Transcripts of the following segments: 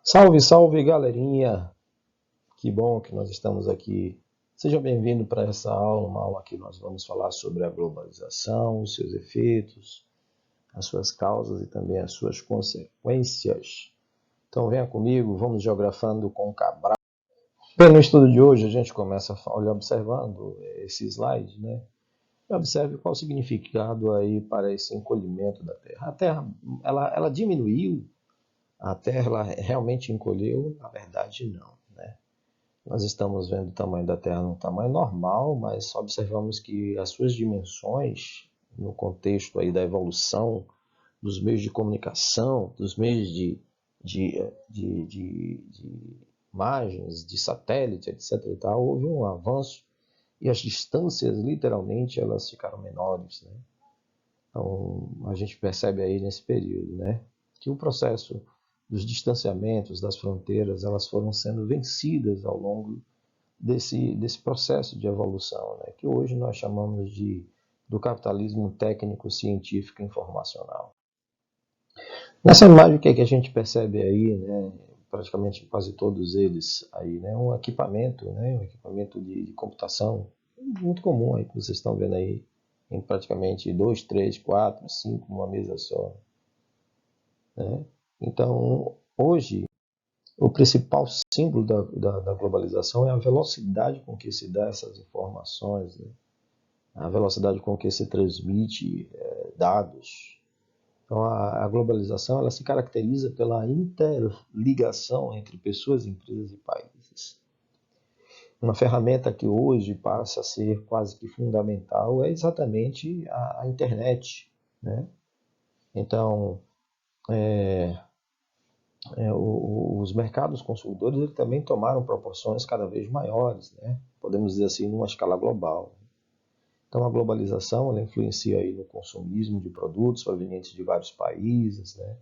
Salve, salve, galerinha! Que bom que nós estamos aqui. Seja bem-vindo para essa aula, uma aula que nós vamos falar sobre a globalização, os seus efeitos, as suas causas e também as suas consequências. Então venha comigo, vamos geografando com Cabral. Bem, no estudo de hoje a gente começa observando esse slide, né? Observe qual o significado aí para esse encolhimento da Terra. A Terra, ela diminuiu, a Terra ela realmente encolheu? Na verdade, não, né? Nós estamos vendo o tamanho da Terra no tamanho normal, mas observamos que as suas dimensões, no contexto aí da evolução dos meios de comunicação, dos meios de imagens, de satélite, etc. e tal, houve um avanço e as distâncias, literalmente, elas ficaram menores, né? Então, a gente percebe aí nesse período, né, que o processo dos distanciamentos, das fronteiras, elas foram sendo vencidas ao longo desse processo de evolução, né, que hoje nós chamamos do capitalismo técnico, científico e informacional. Nessa imagem, o que é que a gente percebe aí, né, praticamente quase todos eles aí, né, um equipamento, né, um equipamento de computação muito comum aí que vocês estão vendo aí, em praticamente 2, 3, 4, 5, uma mesa só, né? Então, hoje, o principal símbolo da globalização é a velocidade com que se dá essas informações, né? A velocidade com que se transmite dados. Então, a globalização ela se caracteriza pela interligação entre pessoas, empresas e países. Uma ferramenta que hoje passa a ser quase que fundamental é exatamente a internet, né? Então, os mercados consumidores eles também tomaram proporções cada vez maiores, né? Podemos dizer assim, numa escala global. Então, a globalização ela influencia aí no consumismo de produtos provenientes de vários países, né?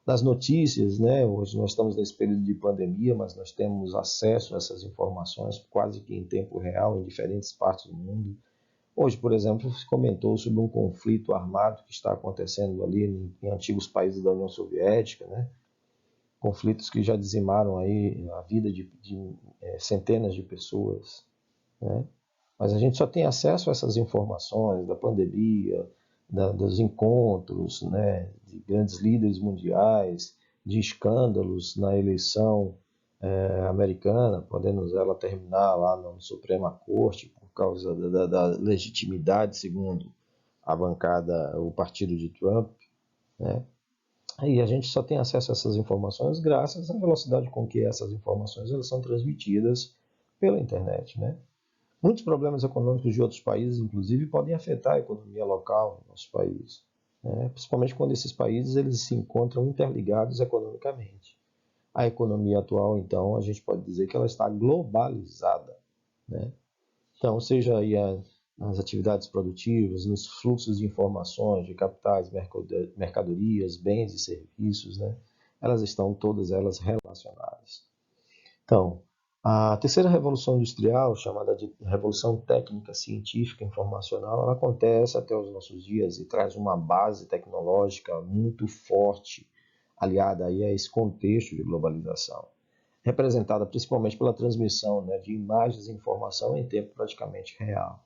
Das notícias, né? Hoje nós estamos nesse período de pandemia, mas nós temos acesso a essas informações quase que em tempo real em diferentes partes do mundo. Hoje, por exemplo, se comentou sobre um conflito armado que está acontecendo ali em antigos países da União Soviética, né? Conflitos que já dizimaram aí a vida de centenas de pessoas, né? Mas a gente só tem acesso a essas informações da pandemia, dos encontros, né, de grandes líderes mundiais, de escândalos na eleição americana, podendo ela terminar lá na Suprema Corte por causa da legitimidade, segundo a bancada, o partido de Trump, né? Aí a gente só tem acesso a essas informações graças à velocidade com que essas informações elas são transmitidas pela internet, né? Muitos problemas econômicos de outros países, inclusive, podem afetar a economia local do nosso país, né? Principalmente quando esses países eles se encontram interligados economicamente. A economia atual, então, a gente pode dizer que ela está globalizada, né? Então, seja aí nas atividades produtivas, nos fluxos de informações, de capitais, mercadorias, bens e serviços, né? Elas estão todas elas relacionadas. Então, a terceira revolução industrial, chamada de revolução técnica, científica e informacional, ela acontece até os nossos dias e traz uma base tecnológica muito forte, aliada aí a esse contexto de globalização, representada principalmente pela transmissão, né, de imagens e informação em tempo praticamente real.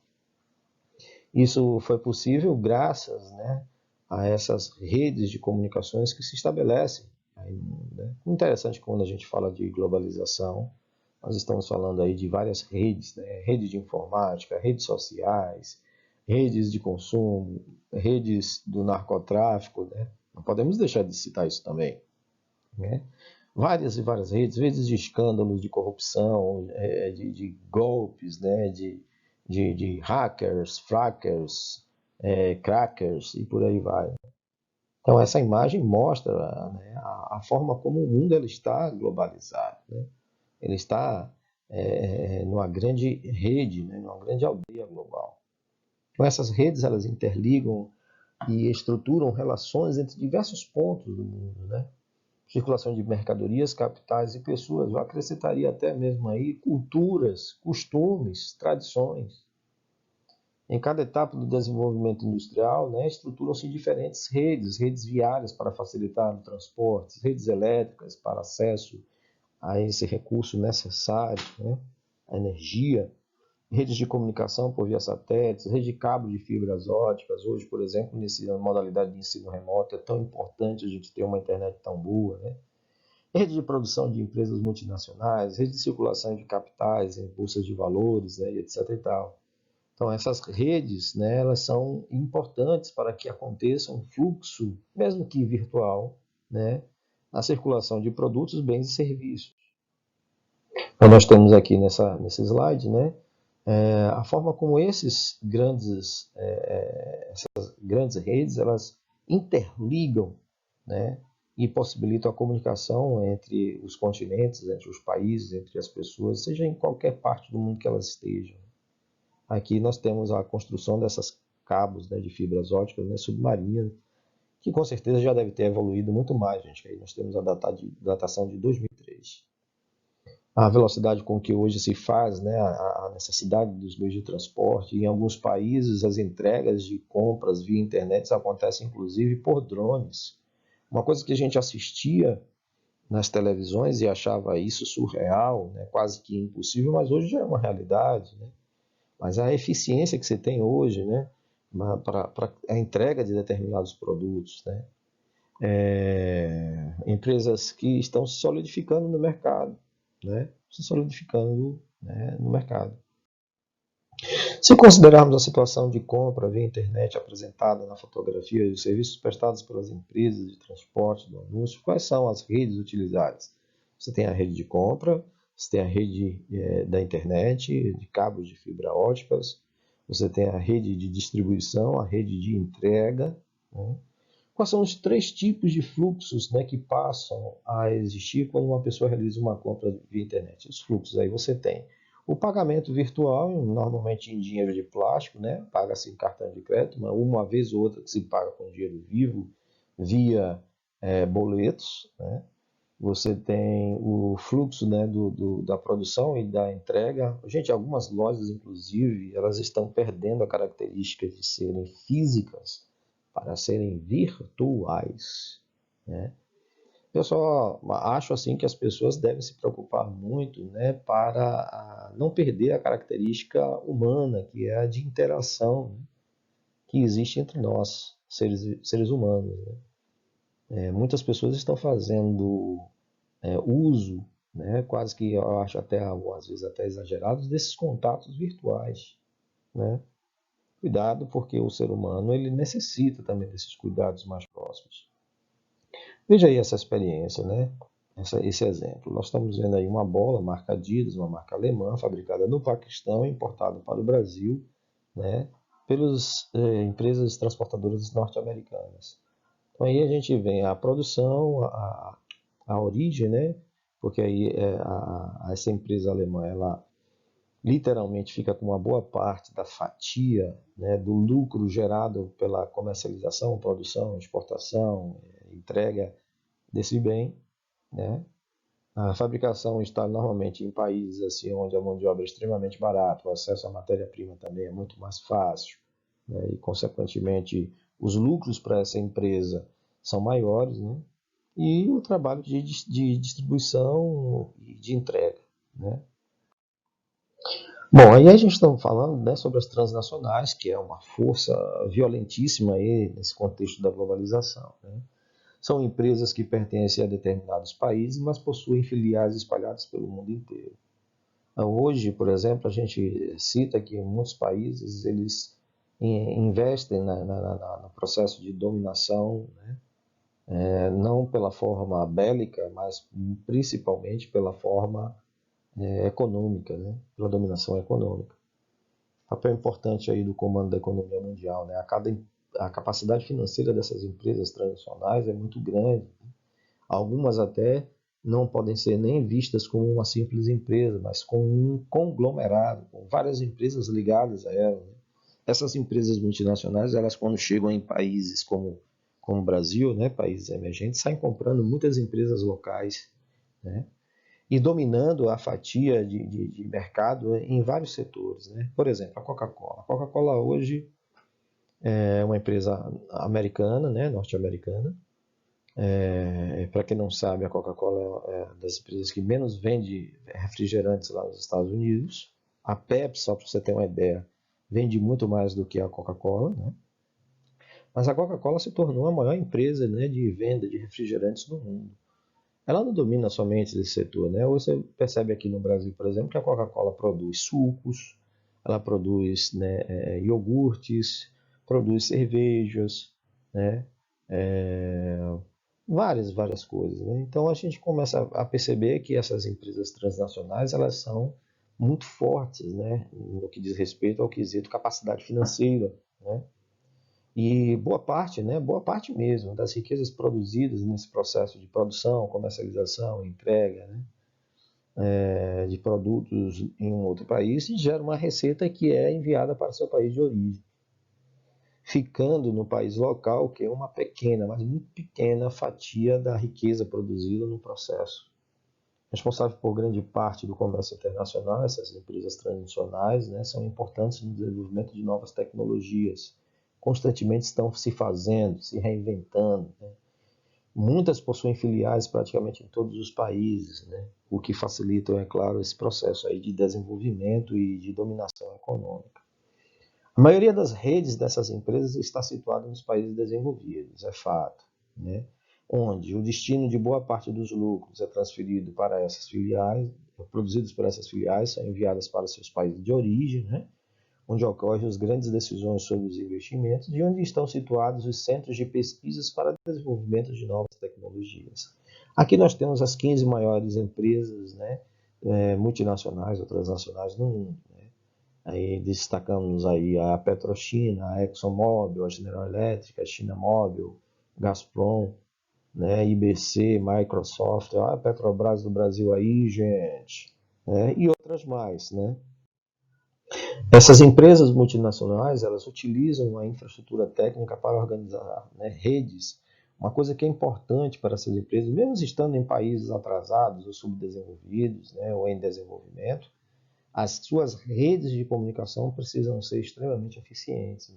Isso foi possível graças, né, a essas redes de comunicações que se estabelecem aí no mundo, né? Interessante que quando a gente fala de globalização, nós estamos falando aí de várias redes, né? Redes de informática, redes sociais, redes de consumo, redes do narcotráfico, né? Não podemos deixar de citar isso também, né? Várias e várias redes de escândalos, de corrupção, de golpes, né? De hackers, frackers, crackers e por aí vai. Então essa imagem mostra, né, a forma como o mundo ele está globalizado, né? Ele está numa grande rede, né, numa grande aldeia global. Então essas redes elas interligam e estruturam relações entre diversos pontos do mundo, né? Circulação de mercadorias, capitais e pessoas. Eu acrescentaria até mesmo aí culturas, costumes, tradições. Em cada etapa do desenvolvimento industrial, né, estruturam-se diferentes redes, redes viárias para facilitar o transporte, redes elétricas para acesso a esse recurso necessário, né? A energia, redes de comunicação por via satélites, rede de cabo de fibras óticas. Hoje, por exemplo, nessa modalidade de ensino remoto, é tão importante a gente ter uma internet tão boa, né? Rede de produção de empresas multinacionais, rede de circulação de capitais, bolsas de valores, né, etc. e tal. Então, essas redes, né, elas são importantes para que aconteça um fluxo, mesmo que virtual, né, na circulação de produtos, bens e serviços. Então, nós temos aqui nesse slide, né, a forma como essas grandes redes, elas interligam, né, e possibilitam a comunicação entre os continentes, entre os países, entre as pessoas, seja em qualquer parte do mundo que elas estejam. Aqui nós temos a construção dessas cabos, né, de fibras óticas, né, submarinas, que com certeza já deve ter evoluído muito mais, gente. Aí nós temos a datação de 2003. A velocidade com que hoje se faz, né, a necessidade dos meios de transporte. Em alguns países, as entregas de compras via internet acontecem inclusive por drones. Uma coisa que a gente assistia nas televisões e achava isso surreal, né, quase que impossível, mas hoje já é uma realidade, né? Mas a eficiência que você tem hoje, né, para a entrega de determinados produtos, né, empresas que estão se solidificando no mercado, né, se solidificando, né, no mercado. Se considerarmos a situação de compra via internet apresentada na fotografia e os serviços prestados pelas empresas de transporte do anúncio, quais são as redes utilizadas? Você tem a rede de compra, você tem a rede da internet, de cabos de fibra óticas, você tem a rede de distribuição, a rede de entrega. Né? Quais são os três tipos de fluxos, né, que passam a existir quando uma pessoa realiza uma compra via internet? Os fluxos aí você tem o pagamento virtual, normalmente em dinheiro de plástico, né? Paga-se em cartão de crédito, uma vez ou outra que se paga com dinheiro vivo via boletos, né? Você tem o fluxo, né, da produção e da entrega. Gente, algumas lojas, inclusive, elas estão perdendo a característica de serem físicas para serem virtuais, né? Eu só acho assim que as pessoas devem se preocupar muito, né, para não perder a característica humana, que é a de interação, né, que existe entre nós, seres humanos. Né? Muitas pessoas estão fazendo uso, né, quase que eu acho até algumas vezes até exagerados, desses contatos virtuais. Né? Cuidado, porque o ser humano ele necessita também desses cuidados mais próximos. Veja aí essa experiência, né? Esse exemplo. Nós estamos vendo aí uma bola, marca Adidas, uma marca alemã, fabricada no Paquistão, importada para o Brasil, né? Pelas empresas transportadoras norte-americanas. Então aí a gente vê a produção, a origem, né? Porque aí essa empresa alemã, ela literalmente fica com uma boa parte da fatia, né, do lucro gerado pela comercialização, produção, exportação, entrega desse bem, né? A fabricação está normalmente em países assim onde a mão de obra é extremamente barata, o acesso à matéria-prima também é muito mais fácil, né? E consequentemente os lucros para essa empresa são maiores, né? E o trabalho de distribuição e de entrega, né? Bom, aí a gente está falando, né, sobre as transnacionais, que é uma força violentíssima aí nesse contexto da globalização, né? São empresas que pertencem a determinados países, mas possuem filiais espalhadas pelo mundo inteiro. Hoje, por exemplo, a gente cita que em muitos países eles investem no processo de dominação, né? Não pela forma bélica, mas principalmente pela forma econômica, né? Pela dominação econômica. Papel importante aí do comando da economia mundial, né? A capacidade financeira dessas empresas transnacionais é muito grande. Algumas até não podem ser nem vistas como uma simples empresa, mas como um conglomerado, com várias empresas ligadas a ela. Né? Essas empresas multinacionais, elas quando chegam em países como o Brasil, né, países emergentes, saem comprando muitas empresas locais, né, e dominando a fatia de mercado em vários setores. Né? Por exemplo, a Coca-Cola. A Coca-Cola hoje é uma empresa americana, né, norte-americana, Para quem não sabe, a Coca-Cola é uma das empresas que menos vende refrigerantes lá nos Estados Unidos. A Pepsi, só para você ter uma ideia, vende muito mais do que a Coca-Cola, né? Mas a Coca-Cola se tornou a maior empresa, né, de venda de refrigerantes do mundo. Ela não domina somente esse setor, né? Você percebe aqui no Brasil, por exemplo, que a Coca-Cola produz sucos, ela produz, né, iogurtes, produz cervejas, né? É, várias coisas, né? Então a gente começa a perceber que essas empresas transnacionais elas são muito fortes, né? No que diz respeito ao quesito capacidade financeira, né? E boa parte, né, boa parte mesmo das riquezas produzidas nesse processo de produção, comercialização, entrega, né, de produtos em um outro país, gera uma receita que é enviada para seu país de origem, ficando no país local, que é uma pequena, mas muito pequena fatia da riqueza produzida no processo. Responsável por grande parte do comércio internacional, essas empresas transnacionais, né, são importantes no desenvolvimento de novas tecnologias. Constantemente estão se fazendo, se reinventando. Né? Muitas possuem filiais praticamente em todos os países, né? O que facilita, é claro, esse processo aí de desenvolvimento e de dominação econômica. A maioria das redes dessas empresas está situada nos países desenvolvidos, é fato, né? Onde o destino de boa parte dos lucros é transferido para essas filiais, produzidos por essas filiais, são enviadas para seus países de origem, né? Onde ocorrem as grandes decisões sobre os investimentos e onde estão situados os centros de pesquisas para desenvolvimento de novas tecnologias. Aqui nós temos as 15 maiores empresas, né, multinacionais ou transnacionais no mundo. Né? Aí destacamos aí a PetroChina, a ExxonMobil, a General Electric, a China Mobile, Gazprom, né, IBC, Microsoft, a Petrobras do Brasil aí, gente, né, e outras mais, né? Essas empresas multinacionais, elas utilizam a infraestrutura técnica para organizar, né, redes. Uma coisa que é importante para essas empresas, mesmo estando em países atrasados ou subdesenvolvidos, né, ou em desenvolvimento, as suas redes de comunicação precisam ser extremamente eficientes,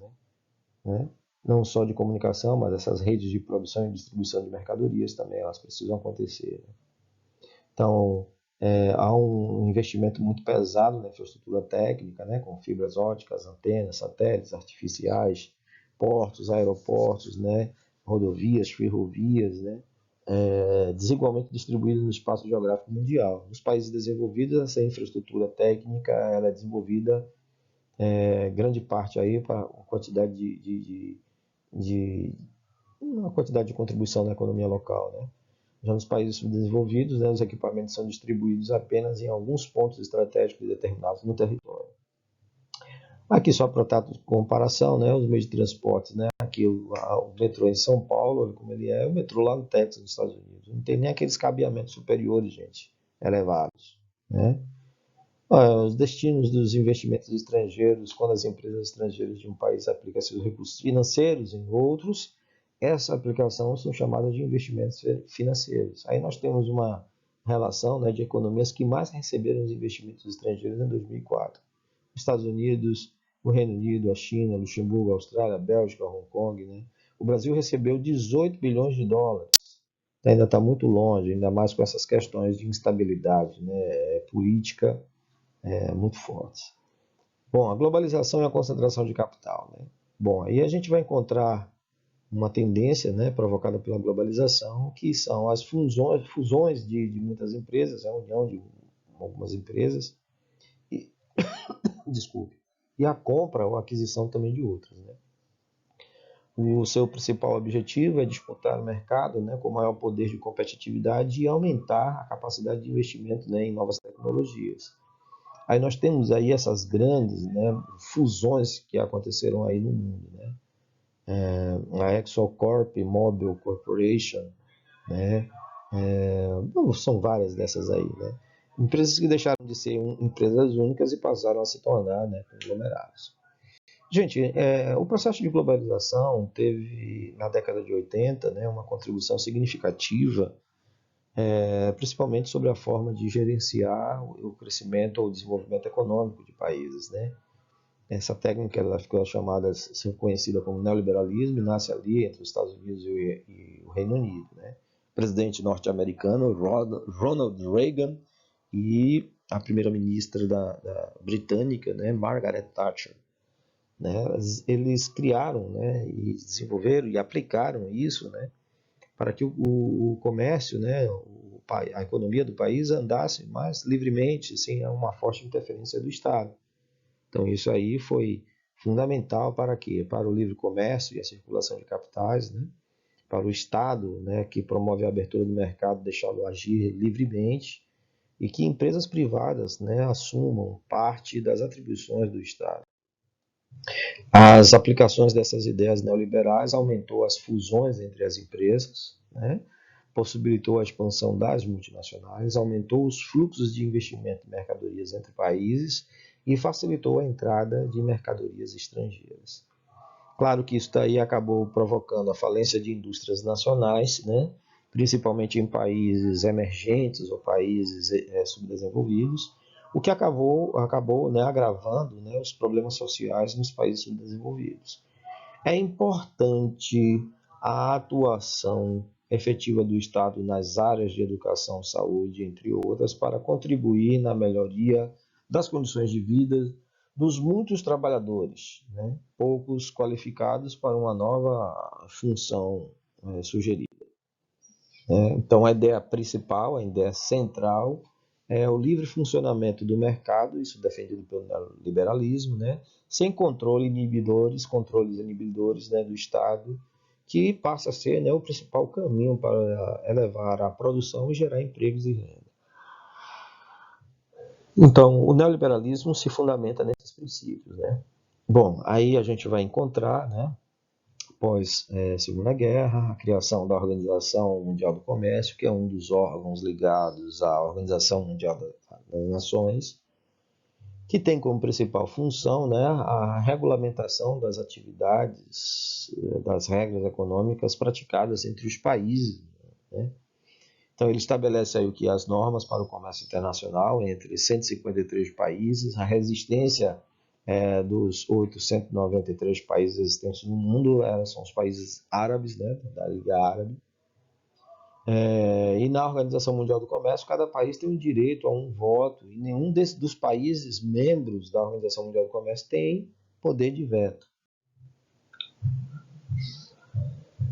né? Não só de comunicação, mas essas redes de produção e distribuição de mercadorias também, elas precisam acontecer. Né? Então, há um investimento muito pesado na infraestrutura técnica, né, com fibras óticas, antenas, satélites artificiais, portos, aeroportos, né, rodovias, ferrovias, né, desigualmente distribuídas no espaço geográfico mundial. Nos países desenvolvidos, essa infraestrutura técnica ela é desenvolvida grande parte aí para uma quantidade de uma quantidade de contribuição na economia local, né? Já nos países subdesenvolvidos, né, os equipamentos são distribuídos apenas em alguns pontos estratégicos determinados no território. Aqui só para comparação, né, os meios de transporte, né, aqui o metrô em São Paulo, olha como ele é, o metrô lá no Texas, nos Estados Unidos. Não tem nem aqueles cabeamentos superiores, gente, elevados. Né? Os destinos dos investimentos estrangeiros, quando as empresas estrangeiras de um país aplicam seus recursos financeiros em outros, essa aplicação são chamadas de investimentos financeiros. Aí nós temos uma relação, né, de economias que mais receberam os investimentos estrangeiros em 2004. Estados Unidos, o Reino Unido, a China, Luxemburgo, a Austrália, a Bélgica, Hong Kong. Né? O Brasil recebeu 18 bilhões de dólares. Ainda está muito longe, ainda mais com essas questões de instabilidade, né, política muito fortes. Bom, a globalização e a concentração de capital. Né? Bom, aí a gente vai encontrar uma tendência, né, provocada pela globalização, que são as fusões de muitas empresas, a união de algumas empresas, e, desculpe, e a compra ou aquisição também de outras. Né? O seu principal objetivo é disputar o mercado, né, com maior poder de competitividade e aumentar a capacidade de investimento, né, em novas tecnologias. Aí nós temos aí essas grandes, né, fusões que aconteceram aí no mundo, né? A ExxonCorp, Mobil Corporation, né? São várias dessas aí, né? Empresas que deixaram de ser empresas únicas e passaram a se tornar, né, conglomerados. Gente, o processo de globalização teve, na década de 80, né, uma contribuição significativa, principalmente sobre a forma de gerenciar o crescimento ou o desenvolvimento econômico de países, né? Essa técnica ela ficou chamada, conhecida como neoliberalismo, e nasce ali entre os Estados Unidos e o Reino Unido, né? O presidente norte-americano Ronald Reagan e a primeira-ministra da britânica, né, Margaret Thatcher, né? Eles criaram, né, e desenvolveram e aplicaram isso, né, para que o comércio, né, a economia do país andasse mais livremente, sem uma forte interferência do Estado. Então isso aí foi fundamental para quê? Para o livre comércio e a circulação de capitais, né? Para o Estado, né, que promove a abertura do mercado, deixá-lo agir livremente, e que empresas privadas, né, assumam parte das atribuições do Estado. As aplicações dessas ideias neoliberais aumentou as fusões entre as empresas, né, possibilitou a expansão das multinacionais, aumentou os fluxos de investimento de mercadorias entre países e facilitou a entrada de mercadorias estrangeiras. Claro que isso daí acabou provocando a falência de indústrias nacionais, né, principalmente em países emergentes ou países subdesenvolvidos, o que acabou né, agravando, né, os problemas sociais nos países subdesenvolvidos. É importante a atuação efetiva do Estado nas áreas de educação, saúde, entre outras, para contribuir na melhoria das condições de vida dos muitos trabalhadores, né, poucos qualificados para uma nova função sugerida. Então, a ideia principal, a ideia central, é o livre funcionamento do mercado, isso defendido pelo liberalismo, né? Sem controles inibidores, né, do Estado, que passa a ser, né, o principal caminho para elevar a produção e gerar empregos e renda. Então, o neoliberalismo se fundamenta nesses princípios, né? Bom, aí a gente vai encontrar, né, após Segunda Guerra, a criação da Organização Mundial do Comércio, que é um dos órgãos ligados à Organização Mundial das Nações, que tem como principal função, né, a regulamentação das atividades, das regras econômicas praticadas entre os países, né? Então ele estabelece aí o que as normas para o comércio internacional entre 153 países, a resistência dos 893 países existentes no mundo são os países árabes, né, da Liga Árabe. E na Organização Mundial do Comércio, cada país tem o direito a um voto, e nenhum dos países membros da Organização Mundial do Comércio tem poder de veto.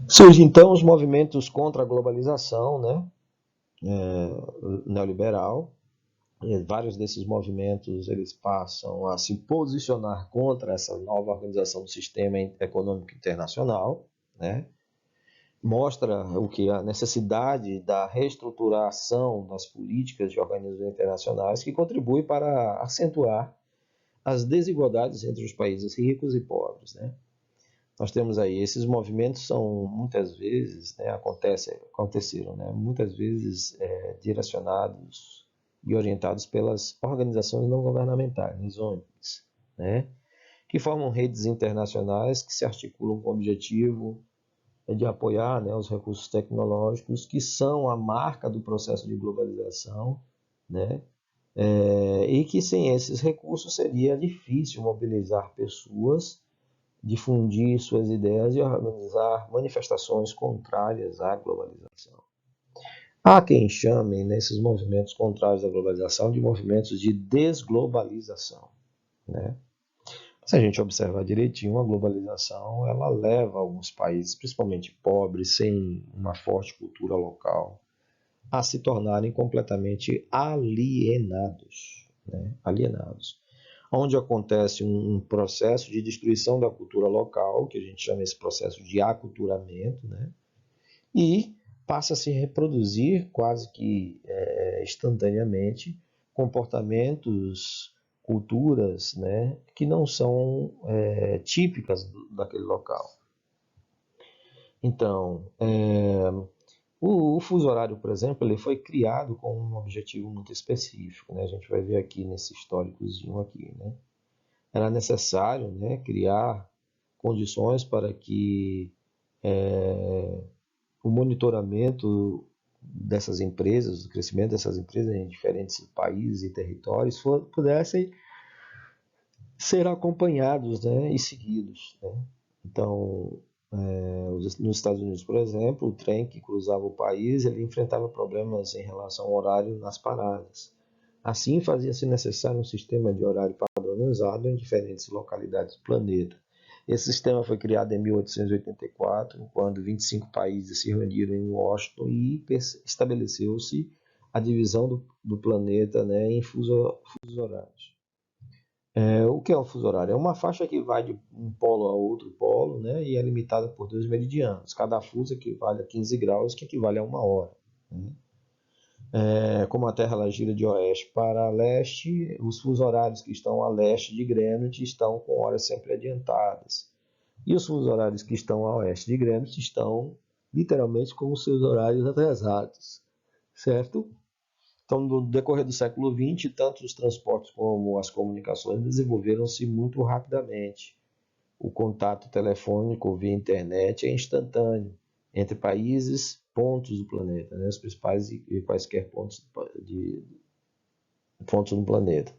Surgem então os movimentos contra a globalização, né, neoliberal. E vários desses movimentos eles passam a se posicionar contra essa nova organização do sistema econômico internacional, né? Mostra o que a necessidade da reestruturação das políticas de organismos internacionais que contribui para acentuar as desigualdades entre os países ricos e pobres, né? Nós temos aí esses movimentos são muitas vezes, né, aconteceram, né, muitas vezes direcionados e orientados pelas organizações não governamentais, ONGs, né, que formam redes internacionais que se articulam com o objetivo de apoiar, né, os recursos tecnológicos que são a marca do processo de globalização, né, e que sem esses recursos seria difícil mobilizar pessoas, difundir suas ideias e organizar manifestações contrárias à globalização. Há quem chame nesses movimentos contrários à globalização de movimentos de desglobalização, né? Se a gente observar direitinho, a globalização ela leva alguns países, principalmente pobres, sem uma forte cultura local, a se tornarem completamente alienados, né? Alienados. Onde acontece um processo de destruição da cultura local, que a gente chama esse processo de aculturamento, né? E passa a se reproduzir quase que instantaneamente comportamentos, culturas, né, que não são típicas daquele local. Então, o fuso horário, por exemplo, ele foi criado com um objetivo muito específico, né? A gente vai ver aqui nesse históricozinho aqui, né? Era necessário, né, criar condições para que o monitoramento dessas empresas, o crescimento dessas empresas em diferentes países e territórios pudessem ser acompanhados, né, e seguidos, né? Então, nos Estados Unidos, por exemplo, o trem que cruzava o país, ele enfrentava problemas em relação ao horário nas paradas. Assim, fazia-se necessário um sistema de horário padronizado em diferentes localidades do planeta. Esse sistema foi criado em 1884, quando 25 países se reuniram em Washington e estabeleceu-se a divisão do planeta, né, em fusos horários. O que é um fuso horário? É uma faixa que vai de um polo a outro polo, né, e é limitada por 2 meridianos. Cada fuso equivale a 15 graus, que equivale a 1 hora, né? Como a Terra ela gira de oeste para leste, os fusos horários que estão a leste de Greenwich estão com horas sempre adiantadas. E os fusos horários que estão a oeste de Greenwich estão literalmente com os seus horários atrasados, certo? Então, no decorrer do século XX, tanto os transportes como as comunicações desenvolveram-se muito rapidamente. O contato telefônico via internet é instantâneo entre países, pontos do planeta, né? Os principais e quaisquer pontos do planeta.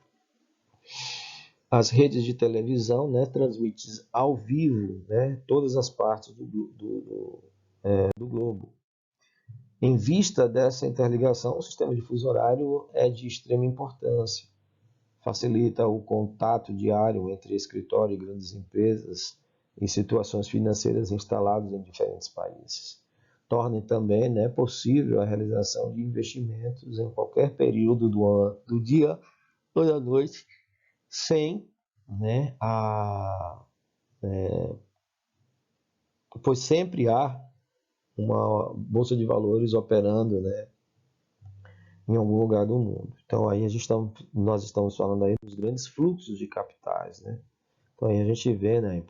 As redes de televisão, né, transmitem ao vivo, né, todas as partes do globo. Em vista dessa interligação, o sistema de fuso horário é de extrema importância. Facilita o contato diário entre escritório e grandes empresas em situações financeiras instaladas em diferentes países. Torna também, né, possível a realização de investimentos em qualquer período do dia ou da noite, sem, né, pois sempre há uma bolsa de valores operando, né, em algum lugar do mundo. Então aí nós estamos falando aí dos grandes fluxos de capitais, né? Então aí a gente vê, né,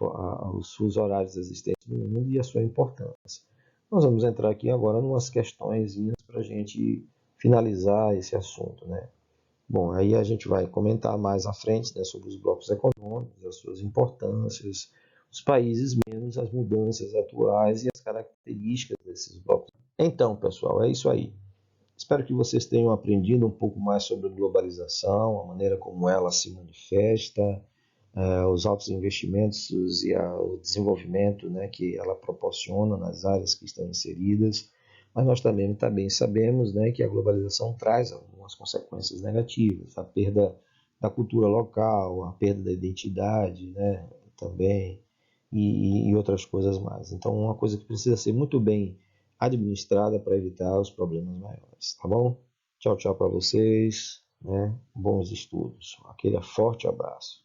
os fusos horários existentes no mundo e a sua importância. Nós vamos entrar aqui agora em umas questões para a gente finalizar esse assunto, né? Bom, aí a gente vai comentar mais à frente, né, sobre os blocos econômicos, as suas importâncias, os países membros, as mudanças atuais e as características desses blocos. Então, pessoal, é isso aí. Espero que vocês tenham aprendido um pouco mais sobre a globalização, a maneira como ela se manifesta, os altos investimentos e o desenvolvimento, né, que ela proporciona nas áreas que estão inseridas. Mas nós também sabemos, né, que a globalização traz algumas consequências negativas, a perda da cultura local, a perda da identidade, né, também, e outras coisas mais. Então, uma coisa que precisa ser muito bem administrada para evitar os problemas maiores, tá bom? Tchau, tchau para vocês, né? Bons estudos. Aquele forte abraço.